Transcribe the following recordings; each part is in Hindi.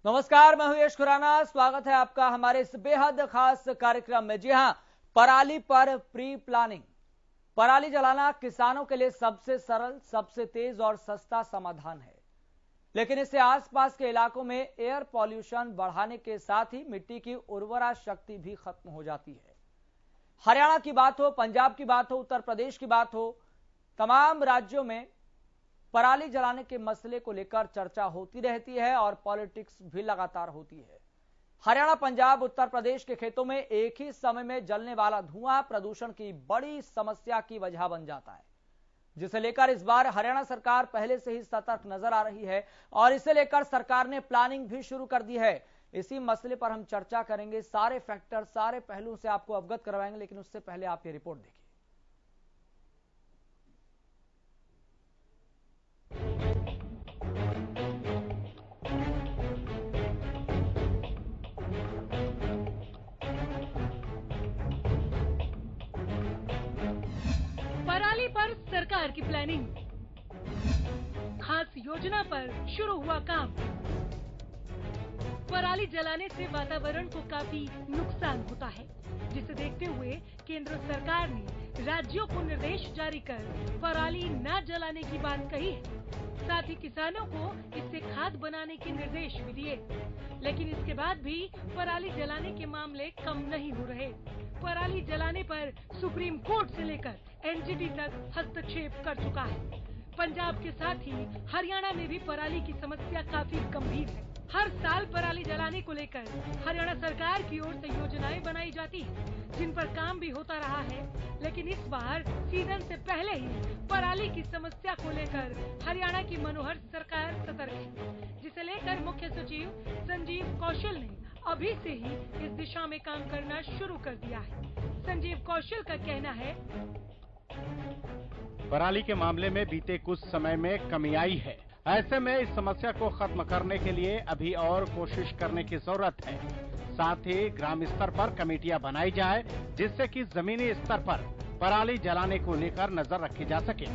नमस्कार, मैं हूं यश खुराना। स्वागत है आपका हमारे इस बेहद खास कार्यक्रम में। जी हां, पराली पर प्री प्लानिंग। पराली जलाना किसानों के लिए सबसे सरल, सबसे तेज और सस्ता समाधान है, लेकिन इससे आसपास के इलाकों में एयर पॉल्यूशन बढ़ाने के साथ ही मिट्टी की उर्वरा शक्ति भी खत्म हो जाती है। हरियाणा की बात हो, पंजाब की बात हो, उत्तर प्रदेश की बात हो, तमाम राज्यों में पराली जलाने के मसले को लेकर चर्चा होती रहती है और पॉलिटिक्स भी लगातार होती है। हरियाणा, पंजाब, उत्तर प्रदेश के खेतों में एक ही समय में जलने वाला धुआं प्रदूषण की बड़ी समस्या की वजह बन जाता है, जिसे लेकर इस बार हरियाणा सरकार पहले से ही सतर्क नजर आ रही है और इसे लेकर सरकार ने प्लानिंग भी शुरू कर दी है। इसी मसले पर हम चर्चा करेंगे, सारे फैक्टर, सारे पहलुओं से आपको अवगत करवाएंगे, लेकिन उससे पहले आप ये रिपोर्ट देखिए। पराली पर सरकार की प्लानिंग, खास योजना पर शुरू हुआ काम। पराली जलाने से वातावरण को काफी नुकसान होता है, जिसे देखते हुए केंद्र सरकार ने राज्यों को निर्देश जारी कर पराली न जलाने की बात कही है। साथ ही किसानों को इससे खाद बनाने के निर्देश भी दिए, लेकिन इसके बाद भी पराली जलाने के मामले कम नहीं हो रहे। पराली जलाने पर सुप्रीम कोर्ट से लेकर एनजीटी तक हस्तक्षेप कर चुका है। पंजाब के साथ ही हरियाणा में भी पराली की समस्या काफी गंभीर है। हर साल पराली जलाने को लेकर हरियाणा सरकार की ओर से योजनाएं बनाई जाती है, जिन पर काम भी होता रहा है, लेकिन इस बार सीजन से पहले ही पराली की समस्या को लेकर हरियाणा की मनोहर सरकार सतर्क है, जिसे लेकर मुख्य सचिव संजीव कौशल ने अभी से ही इस दिशा में काम करना शुरू कर दिया है। संजीव कौशल का कहना है, पराली के मामले में बीते कुछ समय में कमी आई है। ऐसे में इस समस्या को खत्म करने के लिए अभी और कोशिश करने की जरूरत है। साथ ही ग्राम स्तर पर कमेटियां बनाई जाए, जिससे कि जमीनी स्तर पर पराली जलाने को लेकर नजर रखी जा सके।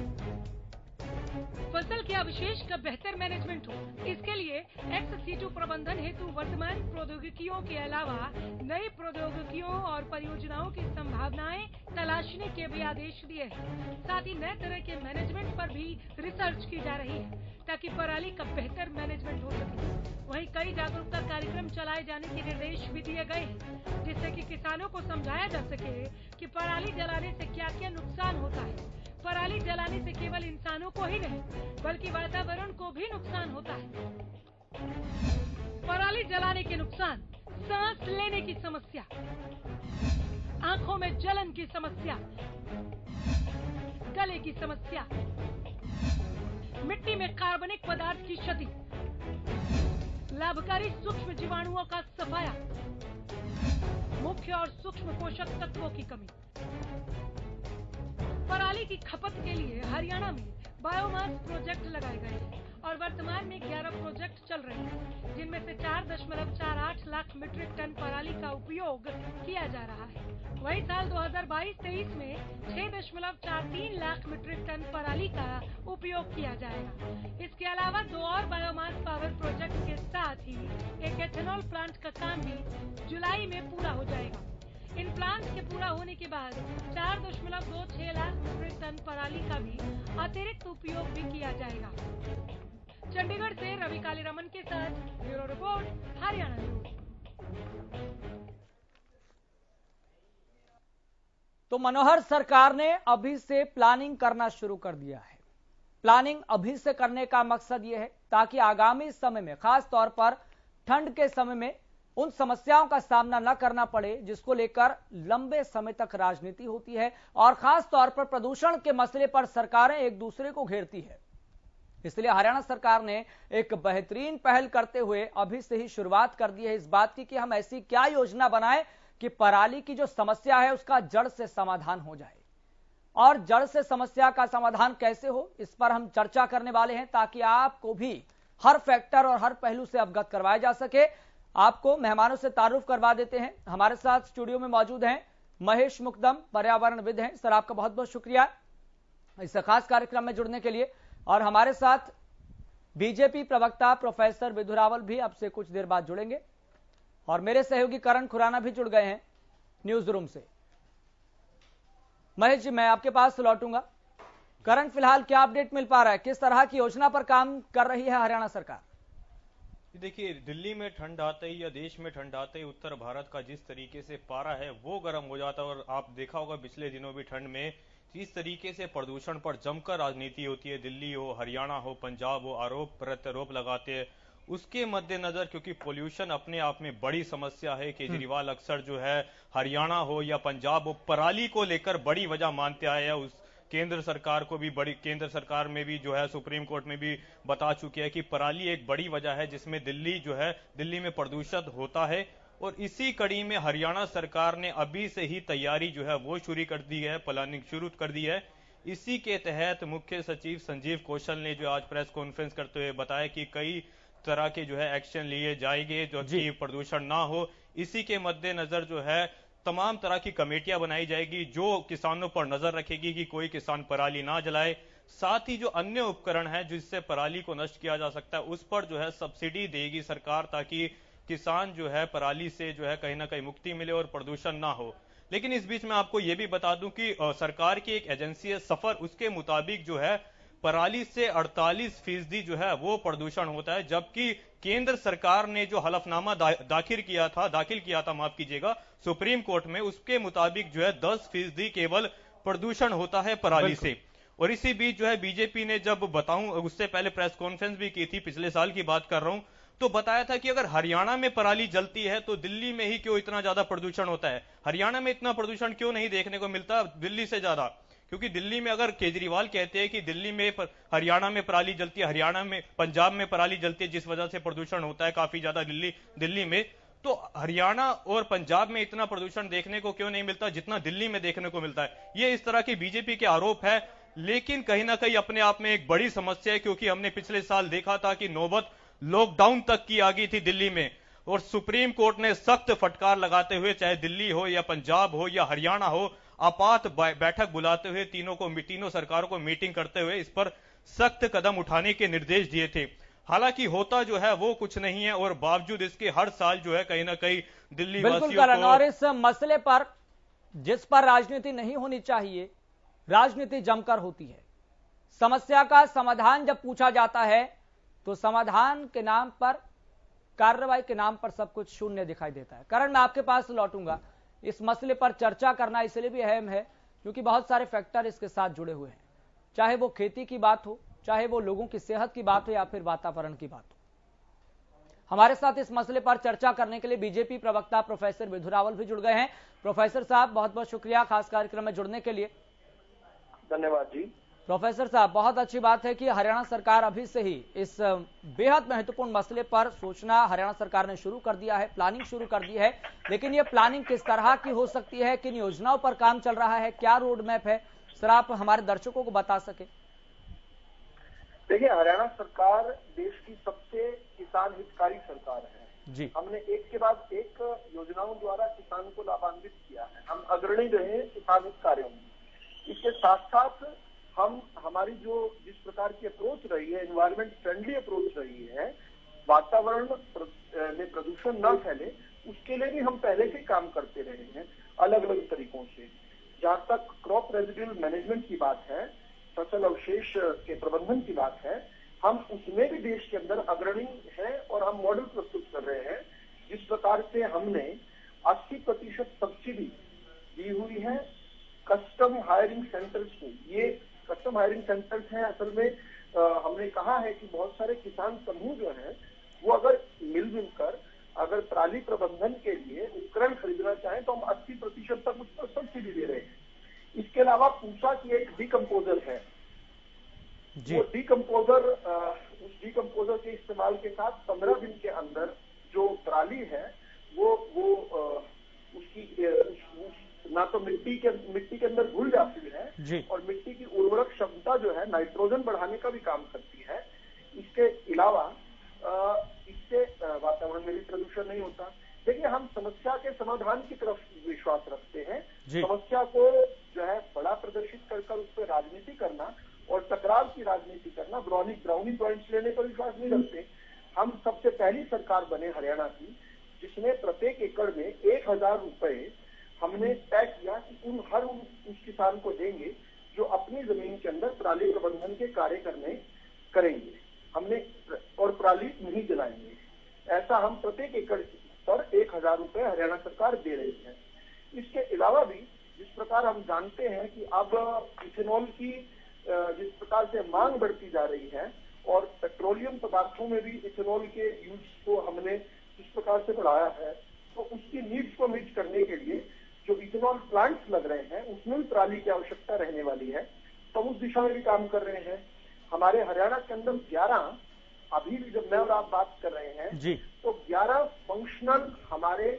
फसल के अवशेष का बेहतर मैनेजमेंट हो, इसके लिए एक्स-सीटू प्रबंधन हेतु वर्तमान प्रौद्योगिकियों के अलावा नई प्रौद्योगिकियों और परियोजनाओं की संभावनाएं तलाशने के भी आदेश दिए हैं। साथ ही नए तरह के मैनेजमेंट पर भी रिसर्च की जा रही है, ताकि पराली का बेहतर मैनेजमेंट हो सके। वहीं कई जागरूकता कार्यक्रम चलाए जाने के निर्देश भी दिए गए हैं, जिससे कि किसानों को समझाया जा सके कि पराली जलाने से क्या क्या नुकसान होता है। पराली जलाने से केवल इंसानों को ही नहीं, बल्कि वातावरण को भी नुकसान होता है। पराली जलाने के नुकसान: सांस लेने की समस्या, आंखों में जलन की समस्या, गले की समस्या, मिट्टी में कार्बनिक पदार्थ की क्षति, लाभकारी सूक्ष्म जीवाणुओं का सफाया, मुख्य और सूक्ष्म पोषक तत्वों की कमी। पराली की खपत के लिए हरियाणा में बायोमास प्रोजेक्ट लगाए गए हैं और वर्तमान में 11 प्रोजेक्ट चल रहे हैं, जिनमें से 4.48 लाख मीट्रिक टन पराली का उपयोग किया जा रहा है। वहीं साल 2022-23 में 6.43 लाख मीट्रिक टन पराली का उपयोग किया जाएगा। इसके अलावा 2 और बायोमास पावर प्रोजेक्ट के साथ ही एक एथेनॉल प्लांट का काम भी जुलाई में पूरा हो जाएगा। इन प्लांट के पूरा होने के बाद 4.26 लाख मीट्रिक टन पराली का भी अतिरिक्त उपयोग भी किया जाएगा। चंडीगढ़ से रवि कालीरामन के साथ ब्यूरो रिपोर्ट, हरियाणा न्यूज। तो मनोहर सरकार ने अभी से प्लानिंग करना शुरू कर दिया है। प्लानिंग अभी से करने का मकसद यह है ताकि आगामी समय में, खास तौर पर ठंड के समय में, उन समस्याओं का सामना न करना पड़े जिसको लेकर लंबे समय तक राजनीति होती है और खास तौर पर प्रदूषण के मसले पर सरकारें एक दूसरे को घेरती है। इसलिए हरियाणा सरकार ने एक बेहतरीन पहल करते हुए अभी से ही शुरुआत कर दी है इस बात की कि हम ऐसी क्या योजना बनाएं कि पराली की जो समस्या है उसका जड़ से समाधान हो जाए। और जड़ से समस्या का समाधान कैसे हो, इस पर हम चर्चा करने वाले हैं, ताकि आपको भी हर फैक्टर और हर पहलू से अवगत करवाया जा सके। आपको मेहमानों से तारुफ करवा देते हैं। हमारे साथ स्टूडियो में मौजूद हैं महेश मुकदम, पर्यावरणविद हैं। सर, आपका बहुत बहुत शुक्रिया इस खास कार्यक्रम में जुड़ने के लिए। और हमारे साथ बीजेपी प्रवक्ता प्रोफेसर विधुरावल भी अब से कुछ देर बाद जुड़ेंगे और मेरे सहयोगी करण खुराना भी जुड़ गए हैं न्यूज रूम से। महेश जी, मैं आपके पास लौटूंगा। करण, फिलहाल क्या अपडेट मिल पा रहा है, किस तरह की योजना पर काम कर रही है हरियाणा सरकार? देखिए, दिल्ली में ठंड आते ही या देश में ठंड आते ही उत्तर भारत का जिस तरीके से पारा है वो गर्म हो जाता है। और आप देखा होगा पिछले दिनों भी ठंड में जिस तरीके से प्रदूषण पर जमकर राजनीति होती है, दिल्ली हो, हरियाणा हो, पंजाब हो, आरोप प्रत्यारोप लगाते हैं। उसके मद्देनजर, क्योंकि पोल्यूशन अपने आप में बड़ी समस्या है, केजरीवाल अक्सर जो है हरियाणा हो या पंजाब हो, पराली को लेकर बड़ी वजह मानते आए हैं। उस केंद्र सरकार को भी केंद्र सरकार में भी जो है सुप्रीम कोर्ट में भी बता चुके हैं कि पराली एक बड़ी वजह है जिसमें दिल्ली में प्रदूषण होता है। और इसी कड़ी में हरियाणा सरकार ने अभी से ही तैयारी जो है वो शुरू कर दी है, प्लानिंग शुरू कर दी है। इसी के तहत मुख्य सचिव संजीव कौशल ने जो आज प्रेस कॉन्फ्रेंस करते हुए बताया कि कई तरह के जो है एक्शन लिए जाएंगे जो कि प्रदूषण ना हो। इसी के मद्देनजर जो है तमाम तरह की कमेटियां बनाई जाएगी जो किसानों पर नजर रखेगी कि कोई किसान पराली ना जलाए। साथ ही जो अन्य उपकरण है जिससे पराली को नष्ट किया जा सकता है उस पर जो है सब्सिडी देगी सरकार, ताकि किसान जो है पराली से जो है कहीं ना कहीं मुक्ति मिले और प्रदूषण ना हो। लेकिन इस बीच में आपको यह भी बता दूं कि सरकार की एक एजेंसी है सफर, उसके मुताबिक जो है पराली से 48% जो है वो प्रदूषण होता है, जबकि केंद्र सरकार ने जो हलफनामा दाखिल किया था माफ कीजिएगा सुप्रीम कोर्ट में, उसके मुताबिक जो है 10% केवल प्रदूषण होता है पराली से। और इसी बीच जो है बीजेपी ने, जब बताऊं उससे पहले प्रेस कॉन्फ्रेंस भी की थी, पिछले साल की बात कर रहा हूं, तो बताया था कि अगर हरियाणा में पराली जलती है तो दिल्ली में ही क्यों इतना ज्यादा प्रदूषण होता है, हरियाणा में इतना प्रदूषण क्यों नहीं देखने को मिलता दिल्ली से ज्यादा। क्योंकि दिल्ली में, अगर केजरीवाल कहते हैं कि दिल्ली में हरियाणा में पराली जलती है, हरियाणा में पंजाब में पराली जलती है जिस वजह से प्रदूषण होता है काफी ज्यादा दिल्ली में, तो हरियाणा और पंजाब में इतना प्रदूषण देखने को क्यों नहीं मिलता जितना दिल्ली में देखने को मिलता है। ये इस तरह की बीजेपी के आरोप है, लेकिन कहीं ना कहीं अपने आप में एक बड़ी समस्या है, क्योंकि हमने पिछले साल देखा था कि नौबत लॉकडाउन तक की आ गई थी दिल्ली में, और सुप्रीम कोर्ट ने सख्त फटकार लगाते हुए, चाहे दिल्ली हो या पंजाब हो या हरियाणा हो, आपात बैठक बुलाते हुए तीनों सरकारों को मीटिंग करते हुए इस पर सख्त कदम उठाने के निर्देश दिए थे। हालांकि होता जो है वो कुछ नहीं है, और बावजूद इसके हर साल जो है कहीं ना कहीं दिल्ली वासियों को, और इस मसले पर जिस पर राजनीति नहीं होनी चाहिए, राजनीति जमकर होती है। समस्या का समाधान जब पूछा जाता है तो समाधान के नाम पर, कार्रवाई के नाम पर सब कुछ शून्य दिखाई देता है। करण, मैं आपके पास लौटूंगा। इस मसले पर चर्चा करना इसलिए भी अहम है क्योंकि बहुत सारे फैक्टर इसके साथ जुड़े हुए हैं, चाहे वो खेती की बात हो, चाहे वो लोगों की सेहत की बात हो या फिर वातावरण की बात हो। हमारे साथ इस मसले पर चर्चा करने के लिए बीजेपी प्रवक्ता प्रोफेसर विधुरावल भी जुड़ गए हैं। प्रोफेसर साहब, बहुत बहुत शुक्रिया खास कार्यक्रम में जुड़ने के लिए। धन्यवाद जी। प्रोफेसर साहब, बहुत अच्छी बात है कि हरियाणा सरकार अभी से ही इस बेहद महत्वपूर्ण मसले पर सोचना हरियाणा सरकार ने शुरू कर दिया है, प्लानिंग शुरू कर दी है। लेकिन ये प्लानिंग किस तरह की हो सकती है, किन योजनाओं पर काम चल रहा है, क्या रोड मैप है, सर आप हमारे दर्शकों को बता सके। देखिए, हरियाणा सरकार देश की सबसे किसान हितकारी सरकार है जी। हमने एक के बाद एक योजनाओं द्वारा किसान को लाभान्वित किया है। हम अग्रणी रहे किसान हित कार्यों में। इसके साथ साथ हम हमारी जो जिस प्रकार की अप्रोच रही है, एनवायरमेंट फ्रेंडली अप्रोच रही है, वातावरण में प्रदूषण न फैले, उसके लिए भी हम पहले से काम करते रहे हैं अलग अलग तरीकों से। जहां तक क्रॉप रेजिडुअल मैनेजमेंट की बात है, फसल अवशेष के प्रबंधन की बात है, हम उसमें भी देश के अंदर अग्रणी हैं और हम मॉडल प्रस्तुत कर रहे हैं। जिस प्रकार से हमने 80% सब्सिडी दी हुई है कस्टम हायरिंग सेंटर्स को। ये कस्टम हायरिंग सेंटर्स हैं, असल में हमने कहा है कि बहुत सारे किसान समूह जो हैं वो अगर मिलजुल कर अगर पराली प्रबंधन के लिए उपकरण खरीदना चाहें तो हम 80% तक उस पर सब्सिडी दे रहे हैं। इसके अलावा पूसा की एक डिकम्पोजर है, वो डिकम्पोजर, उस डिकम्पोजर के इस्तेमाल के साथ 15 दिन के अंदर जो पराली है वो उसकी ना तो मिट्टी के अंदर घुल जाती है और मिट्टी की उर्वरक क्षमता जो है नाइट्रोजन बढ़ाने का भी काम करती है। इसके अलावा इससे वातावरण में भी प्रदूषण नहीं होता। देखिए, हम समस्या के समाधान की तरफ विश्वास रखते हैं। समस्या को जो है बड़ा प्रदर्शित कर उस पर राजनीति करना और टकराव की राजनीति करना, ब्राउनी पॉइंट्स लेने पर विश्वास नहीं रखते। हम सबसे पहली सरकार बने हरियाणा की जिसने प्रत्येक एकड़ में 1000 रुपए हमने तय किया कि हर उस किसान को देंगे जो अपनी जमीन के अंदर पराली प्रबंधन के कार्य करेंगे हमने, और पराली नहीं जलाएंगे। ऐसा हम प्रत्येक एकड़ पर 1000 रुपए हरियाणा सरकार दे रही है। इसके अलावा भी जिस प्रकार हम जानते हैं कि अब इथेनॉल की जिस प्रकार से मांग बढ़ती जा रही है और पेट्रोलियम पदार्थों में भी इथेनॉल के यूज को हमने जिस प्रकार से बढ़ाया है, तो उसकी नीड्स को मीट करने के लिए जो इथेनॉल प्लांट्स लग रहे हैं उसमें भी पराली की आवश्यकता रहने वाली है, तो उस दिशा में भी काम कर रहे हैं। हमारे हरियाणा के अंदर 11 अभी भी जब मैं और आप बात कर रहे हैं जी, तो 11 फंक्शनल हमारे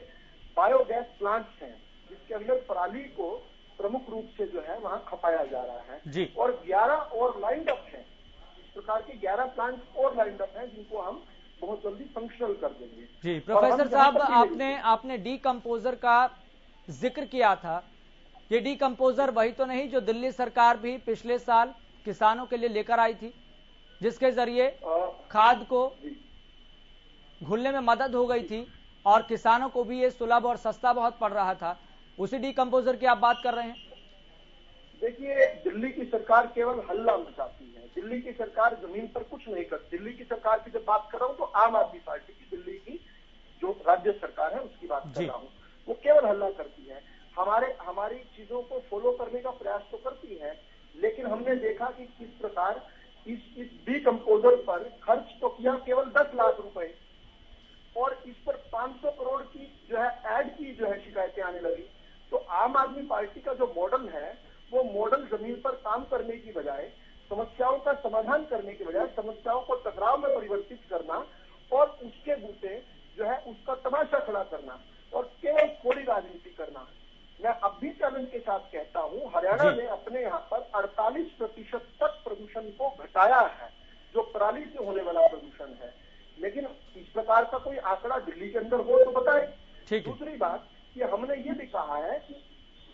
बायोगैस प्लांट्स हैं जिसके अंदर पराली को प्रमुख रूप से जो है वहां खपाया जा रहा है जी। और 11 और लाइंड अप है, इस प्रकार के 11 प्लांट्स और लाइंड अप हैं जिनको हम बहुत जल्दी फंक्शनल कर देंगे जी। प्रोफेसर साहब, आपने डीकंपोजर का जिक्र किया था। ये डीकंपोजर वही तो नहीं जो दिल्ली सरकार भी पिछले साल किसानों के लिए लेकर आई थी, जिसके जरिए खाद को घुलने में मदद हो गई थी और किसानों को भी ये सुलभ और सस्ता बहुत पड़ रहा था? उसी डीकंपोजर की आप बात कर रहे हैं? देखिए, दिल्ली की सरकार केवल हल्ला मचाती है। दिल्ली की सरकार जमीन पर कुछ नहीं करती। दिल्ली की सरकार की जब बात कर रहा हूं तो आम आदमी पार्टी की दिल्ली की जो राज्य सरकार है उसकी बात कर रहा हूं। वो केवल हल्ला करती है, हमारी चीजों को फॉलो करने का प्रयास तो करती है, लेकिन हमने देखा कि किस प्रकार इस डीकंपोजर पर खर्च तो किया केवल 10 लाख रुपए और इस पर 500 करोड़ की जो है ऐड की जो है शिकायतें आने लगी। तो आम आदमी पार्टी का जो मॉडल है वो मॉडल जमीन पर काम करने की बजाय, समस्याओं का समाधान करने की बजाय समस्याओं को टकराव में परिवर्तित करना और उसके बूते जो है उसका तमाशा खड़ा करना और केवल थोड़ी राजनीति करना। मैं अब भी चैलेंज के साथ कहता हूं, हरियाणा ने अपने यहाँ पर 48% तक प्रदूषण को घटाया है, जो पराली से होने वाला प्रदूषण है। लेकिन इस प्रकार का कोई आंकड़ा दिल्ली के अंदर हो तो बताए। दूसरी बात कि हमने ये भी कहा है कि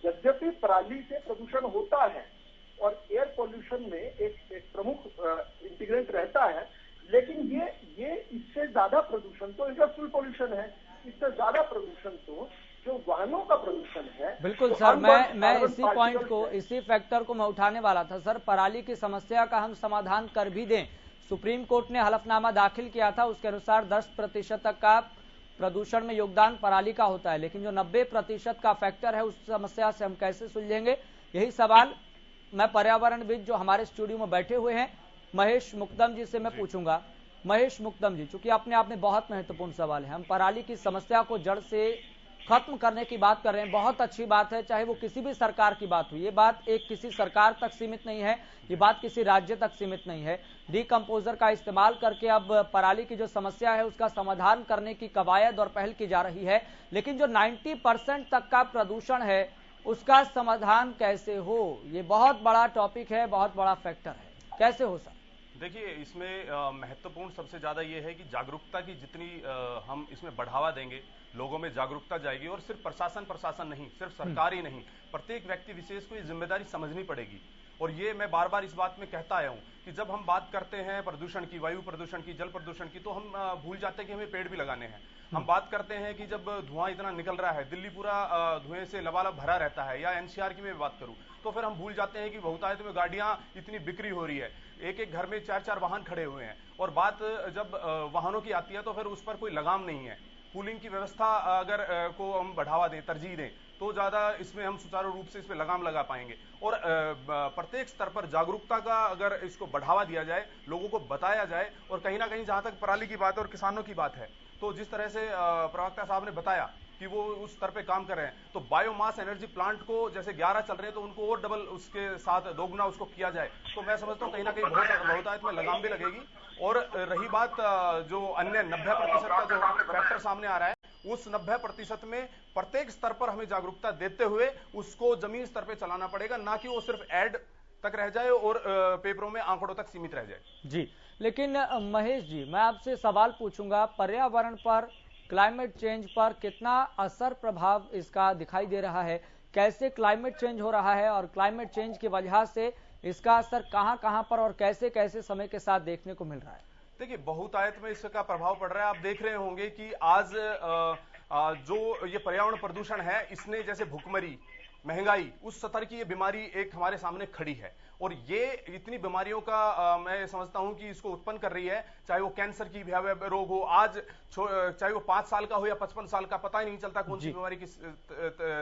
यद्यपि पराली से प्रदूषण होता है और एयर पॉल्यूशन में एक प्रमुख इंटीग्रेंट रहता है, लेकिन ये इससे ज्यादा प्रदूषण तो इंडस्ट्रियल पॉल्यूशन है, इससे ज्यादा प्रदूषण तो जो वाहनों का प्रदूषण है। बिल्कुल तो सर, मैं इसी पॉइंट को, इसी फैक्टर को मैं उठाने वाला था सर। पराली की समस्या का हम समाधान कर भी दें, सुप्रीम कोर्ट ने हलफनामा दाखिल किया था, उसके अनुसार 10% तक का प्रदूषण में योगदान पराली का होता है, लेकिन जो 90% का फैक्टर है उस समस्या से हम कैसे सुलझेंगे? यही सवाल मैं पर्यावरणविद जो हमारे स्टूडियो में बैठे हुए हैं महेश मुकदम जी से मैं पूछूंगा। महेश मुकदम जी, चूंकि अपने आप में बहुत महत्वपूर्ण सवाल है, हम पराली की समस्या को जड़ से खत्म करने की बात कर रहे हैं, बहुत अच्छी बात है, चाहे वो किसी भी सरकार की बात हो। ये बात एक किसी सरकार तक सीमित नहीं है, ये बात किसी राज्य तक सीमित नहीं है। डीकंपोजर का इस्तेमाल करके अब पराली की जो समस्या है उसका समाधान करने की कवायद और पहल की जा रही है, लेकिन जो 90% तक का प्रदूषण है उसका समाधान कैसे हो, ये बहुत बड़ा टॉपिक है, बहुत बड़ा फैक्टर है, कैसे हो सर? देखिए, इसमें महत्वपूर्ण सबसे ज्यादा ये है कि जागरूकता की जितनी हम इसमें बढ़ावा देंगे, लोगों में जागरूकता जाएगी। और सिर्फ प्रशासन नहीं, सिर्फ सरकार ही नहीं, प्रत्येक व्यक्ति विशेष को ये जिम्मेदारी समझनी पड़ेगी। और ये मैं बार बार इस बात में कहता आया हूं कि जब हम बात करते हैं प्रदूषण की, वायु प्रदूषण की, जल प्रदूषण की, तो हम भूल जाते हैं कि हमें पेड़ भी लगाने हैं। हम बात करते हैं कि जब धुआं इतना निकल रहा है, दिल्ली पूरा धुएं से लबालब भरा रहता है, या एनसीआर की मैं बात करूं, तो फिर हम भूल जाते हैं कि बहुतायत में गाड़ियां इतनी बिक्री हो रही है, एक एक घर में 4-4 वाहन खड़े हुए हैं। और बात जब वाहनों की आती है तो फिर उस पर कोई लगाम नहीं है। कूलिंग की व्यवस्था अगर को हम बढ़ावा दें, तरजीह दें, तो ज्यादा इसमें हम सुचारू रूप से इस पे लगाम लगा पाएंगे। और प्रत्येक स्तर पर जागरूकता का अगर इसको बढ़ावा दिया जाए, लोगों को बताया जाए, और कहीं ना कहीं जहां तक पराली की बात और किसानों की बात है, तो जिस तरह से प्रवक्ता साहब ने बताया कि वो उस स्तर पे काम कर रहे हैं, तो बायोमास एनर्जी प्लांट को जैसे 11 चल रहे हैं तो उनको और डबल उसके साथ दोगुना उसको किया जाए, तो मैं समझता हूँ कहीं ना कहीं बहुतायत में लगाम भी लगेगी। और रही बात जो अन्य 90% का जो फैक्टर सामने आ रहा है, उस 90% में प्रत्येक स्तर पर हमें जागरूकता देते हुए उसको जमीन स्तर पर चलाना पड़ेगा, ना कि वो सिर्फ एड तक रह जाए और पेपरों में आंकड़ों तक सीमित रह जाए। जी, लेकिन महेश जी, मैं आपसे सवाल पूछूंगा, पर्यावरण पर, क्लाइमेट चेंज पर कितना असर प्रभाव इसका दिखाई दे रहा है? कैसे क्लाइमेट चेंज हो रहा है और क्लाइमेट चेंज की वजह से इसका असर कहां-कहां पर और कैसे-कैसे समय के साथ देखने को मिल रहा है? देखिए, बहुतायत में इसका प्रभाव पड़ रहा है। आप देख रहे होंगे कि आज जो ये पर्यावरण प्रदूषण है, इसने जैसे भुखमरी, महंगाई, उस स्तर की ये बीमारी एक हमारे सामने खड़ी है और ये इतनी बीमारियों का मैं समझता हूं कि इसको उत्पन्न कर रही है। चाहे वो कैंसर की भयावह रोग हो, आज चाहे वो 5 साल का हो या 55 साल का, पता ही नहीं चलता कौन सी बीमारी किस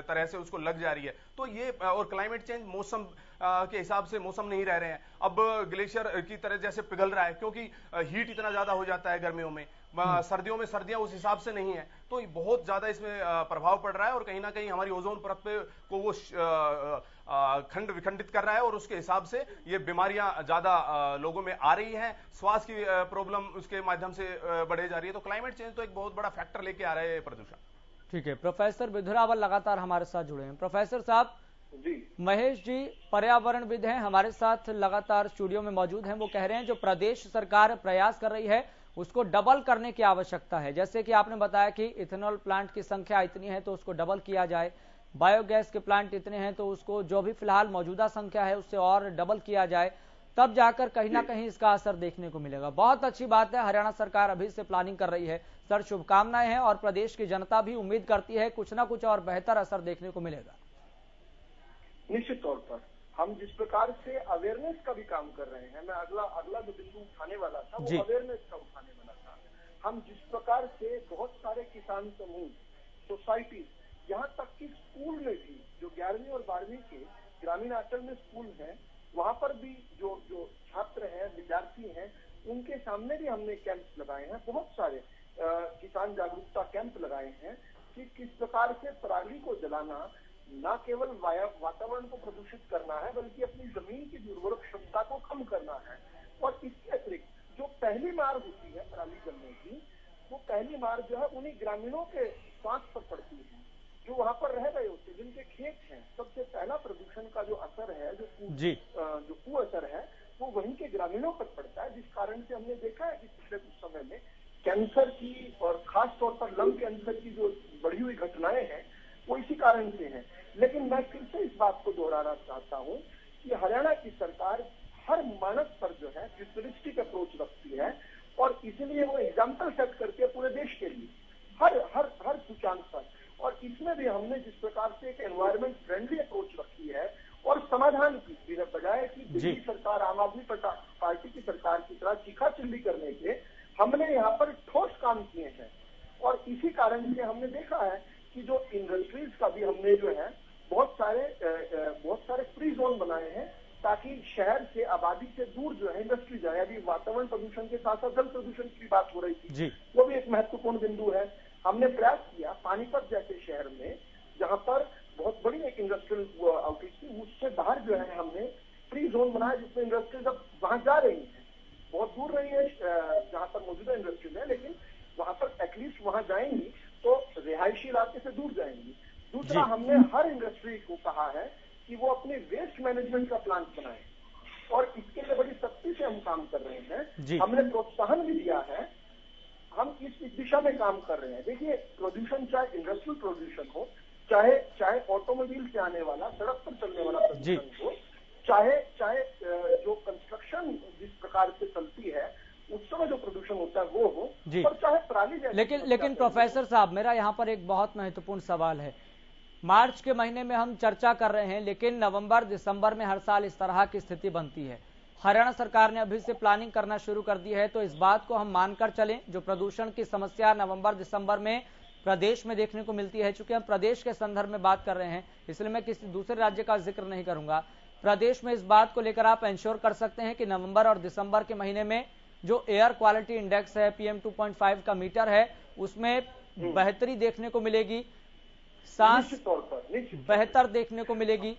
तरह से उसको लग जा रही है। तो ये और क्लाइमेट चेंज, मौसम के हिसाब से मौसम नहीं रह रहे हैं। अब ग्लेशियर की तरह जैसे पिघल रहा है, क्योंकि हीट इतना ज्यादा हो जाता है गर्मियों में, सर्दियों में सर्दियां उस हिसाब से नहीं है, तो बहुत ज्यादा इसमें प्रभाव पड़ रहा है और कहीं ना कहीं हमारी ओजोन परत पे को वो खंड विखंडित कर रहा है और उसके हिसाब से ये बीमारियां ज्यादा लोगों में आ रही हैं, श्वास की प्रॉब्लम उसके माध्यम से बढ़े जा रही है। तो क्लाइमेट चेंज तो एक बहुत बड़ा फैक्टर लेके आ रहा है प्रदूषण। ठीक है, प्रोफेसर विधुरावल लगातार हमारे साथ जुड़े हैं। प्रोफेसर साहब, महेश जी पर्यावरणविद हैं, हमारे साथ लगातार स्टूडियो में मौजूद हैं। वो कह रहे हैं जो प्रदेश सरकार प्रयास कर रही है उसको डबल करने की आवश्यकता है। जैसे कि आपने बताया कि इथेनॉल प्लांट की संख्या इतनी है तो उसको डबल किया जाए, बायोगैस के प्लांट इतने हैं तो उसको जो भी फिलहाल मौजूदा संख्या है उससे और डबल किया जाए, तब जाकर कहीं ना कहीं इसका असर देखने को मिलेगा। बहुत अच्छी बात है, हरियाणा सरकार अभी से प्लानिंग कर रही है। सर, शुभकामनाएं हैं और प्रदेश की जनता भी उम्मीद करती है कुछ ना कुछ और बेहतर असर देखने को मिलेगा। निश्चित तौर पर हम जिस प्रकार से अवेयरनेस का भी काम कर रहे हैं, मैं अगला जो बिंदु उठाने वाला था वो अवेयरनेस का उठाने वाला था। हम जिस प्रकार से बहुत सारे किसान समूह, सोसाइटी, यहाँ तक कि स्कूल में भी जो 11वीं और 12वीं के ग्रामीण अंचल में स्कूल हैं, वहां पर भी जो छात्र हैं, विद्यार्थी हैं, उनके सामने भी हमने कैंप लगाए हैं। बहुत सारे किसान जागरूकता कैंप लगाए हैं कि किस प्रकार से पराली को जलाना न केवल वातावरण को प्रदूषित करना है बल्कि अपनी जमीन की उर्वरक क्षमता को कम करना है। और इसके अतिरिक्त जो पहली मार होती है पराली जलने की, वो पहली मार जो है उन्हीं ग्रामीणों के स्वास्थ्य पर पड़ती है जो वहां पर रह रहे होते, जिनके खेत हैं। सबसे पहला प्रदूषण का जो असर है, जो कुअसर है, वो वहीं के ग्रामीणों पर पड़ता है, जिस कारण से हमने देखा है कि पिछले कुछ समय में कैंसर की और खास तौर पर लंग कैंसर की जो बढ़ी हुई घटनाएं हैं वो इसी कारण से है। लेकिन मैं फिर से इस बात को दोहराना चाहता हूं कि हरियाणा की सरकार हर मानक पर जो है फ्यूचरिस्टिक अप्रोच रखती है और इसलिए वो एग्जाम्पल सेट करती है पूरे देश के लिए हर सूचांक पर। और इसमें भी हमने जिस प्रकार से एक एनवायरमेंट फ्रेंडली अप्रोच रखी है और समाधान की बजाय कि दिल्ली सरकार, आम आदमी पार्टी की सरकार की तरह चीखा चिल्ली करने के, हमने यहाँ पर ठोस काम किए हैं। और इसी कारण से हमने देखा है कि जो इंडस्ट्रीज का भी हमने जो है बहुत सारे फ्री जोन बनाए हैं ताकि शहर से, आबादी से दूर जो है इंडस्ट्री जाए। अभी वातावरण प्रदूषण के साथ साथ जल प्रदूषण की बात हो रही थी, वो भी एक महत्वपूर्ण बिंदु है। हमने प्रयास किया पानीपत जैसे शहर में जहां पर बहुत बड़ी एक इंडस्ट्रियल आउटरीच थी, उससे बाहर जो है हमने फ्री जोन बनाया जिसमें इंडस्ट्रीज अब वहां जा रही है, बहुत दूर नहीं है जहां पर मौजूदा इंडस्ट्रीज है, लेकिन वहां पर एटलीस्ट वहां जाएंगी तो रिहायशी इलाके से दूर जाएंगी। दूसरा, हमने हर इंडस्ट्री को कहा है कि वो अपने वेस्ट मैनेजमेंट का प्लान बनाए और इसके लिए बड़ी सख्ती से हम काम कर रहे हैं। हमने प्रोत्साहन भी दिया है, हम इस दिशा में काम कर रहे हैं। देखिए, प्रदूषण चाहे इंडस्ट्रियल प्रदूषण हो, चाहे ऑटोमोबाइल से आने वाला, सड़क पर चलने वाला प्रदूषण हो, चाहे जो कंस्ट्रक्शन जिस प्रकार से चलती है उस समय जो प्रदूषण होता है वो हो, और चाहे पराली जैसे। लेकिन प्रोफेसर साहब, मेरा यहाँ पर एक बहुत महत्वपूर्ण सवाल है। मार्च के महीने में हम चर्चा कर रहे हैं, लेकिन नवंबर दिसंबर में हर साल इस तरह की स्थिति बनती है। हरियाणा सरकार ने अभी से प्लानिंग करना शुरू कर दी है, तो इस बात को हम मानकर चलें जो प्रदूषण की समस्या नवंबर दिसंबर में प्रदेश में देखने को मिलती है। चूंकि हम प्रदेश के संदर्भ में बात कर रहे हैं, इसलिए मैं किसी दूसरे राज्य का जिक्र नहीं करूंगा। प्रदेश में इस बात को लेकर आप इंश्योर कर सकते हैं कि नवंबर और दिसंबर के महीने में जो एयर क्वालिटी इंडेक्स है, PM 2.5 का मीटर है, उसमें बेहतरी देखने को मिलेगी, सांस बेहतर देखने को मिलेगी।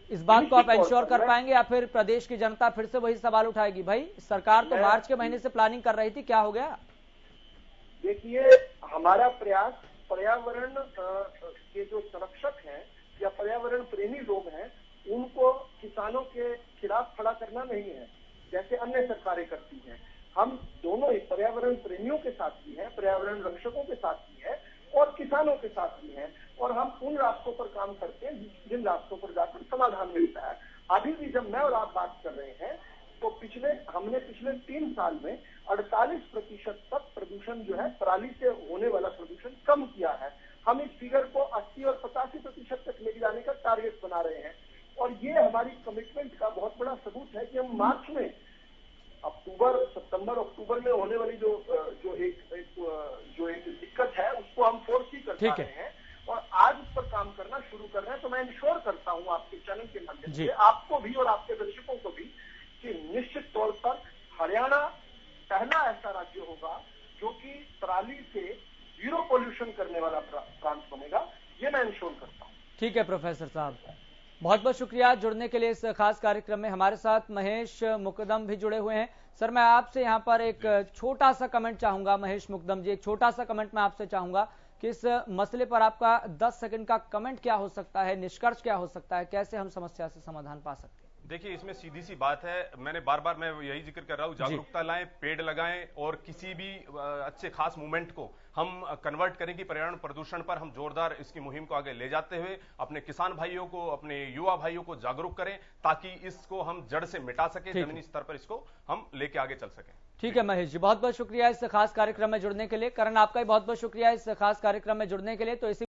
इस बात को आप इंश्योर कर पाएंगे या फिर प्रदेश की जनता फिर से वही सवाल उठाएगी, भाई सरकार तो मार्च के महीने से प्लानिंग कर रही थी, क्या हो गया? देखिए, हमारा प्रयास पर्यावरण के जो संरक्षक हैं या पर्यावरण प्रेमी लोग हैं उनको किसानों के खिलाफ खड़ा करना नहीं है जैसे अन्य सरकारें करती हैं। हम दोनों ही पर्यावरण प्रेमियों के साथ भी हैं, पर्यावरण रक्षकों के साथ भी हैं और किसानों के साथ भी हैं, और हम उन रास्तों पर काम करते हैं जिन रास्तों पर जाकर समाधान मिलता है। अभी भी जब मैं और आप बात कर रहे हैं तो हमने पिछले 3 साल में 48% तक प्रदूषण जो है पराली से होने वाला प्रदूषण कम किया है। हम इस फिगर को 80 और 85% तक ले जाने का टारगेट बना रहे हैं और ये हमारी कमिटमेंट का बहुत बड़ा सबूत है कि हम मार्च में सितंबर अक्टूबर में होने वाली जो एक दिक्कत है उसको हम फोर्सी कर पा रहे हैं और आज उस पर काम करना शुरू कर रहे हैं। तो मैं इंश्योर करता हूं आपके चैनल के माध्यम से आपको भी और आपके दर्शकों को भी कि निश्चित तौर पर हरियाणा पहला ऐसा राज्य होगा जो कि पराली से जीरो पोल्यूशन करने वाला प्रांत बनेगा, ये मैं इंश्योर करता हूं। ठीक है प्रोफेसर साहब, बहुत बहुत शुक्रिया जुड़ने के लिए इस खास कार्यक्रम में। हमारे साथ महेश मुकदम भी जुड़े हुए हैं। सर, मैं आपसे यहाँ पर एक छोटा सा कमेंट चाहूंगा। महेश मुकदम जी, एक छोटा सा कमेंट मैं आपसे चाहूंगा कि इस मसले पर आपका 10 सेकंड का कमेंट क्या हो सकता है, निष्कर्ष क्या हो सकता है, कैसे हम समस्या से समाधान पा सकते हैं? देखिए, इसमें सीधी सी बात है, मैंने बार बार मैं यही जिक्र कर रहा हूं, जागरूकता लाएं, पेड़ लगाएं और किसी भी अच्छे खास मूवमेंट को हम कन्वर्ट करें कि पर्यावरण प्रदूषण पर हम जोरदार इसकी मुहिम को आगे ले जाते हुए अपने किसान भाइयों को, अपने युवा भाइयों को जागरूक करें ताकि इसको हम जड़ से मिटा सके, जमीनी स्तर पर इसको हम लेके आगे चल सकें। ठीक है महेश जी, बहुत बहुत शुक्रिया इस खास कार्यक्रम में जुड़ने के लिए। करण, आपका भी बहुत बहुत शुक्रिया इस खास कार्यक्रम में जुड़ने के लिए। तो इसी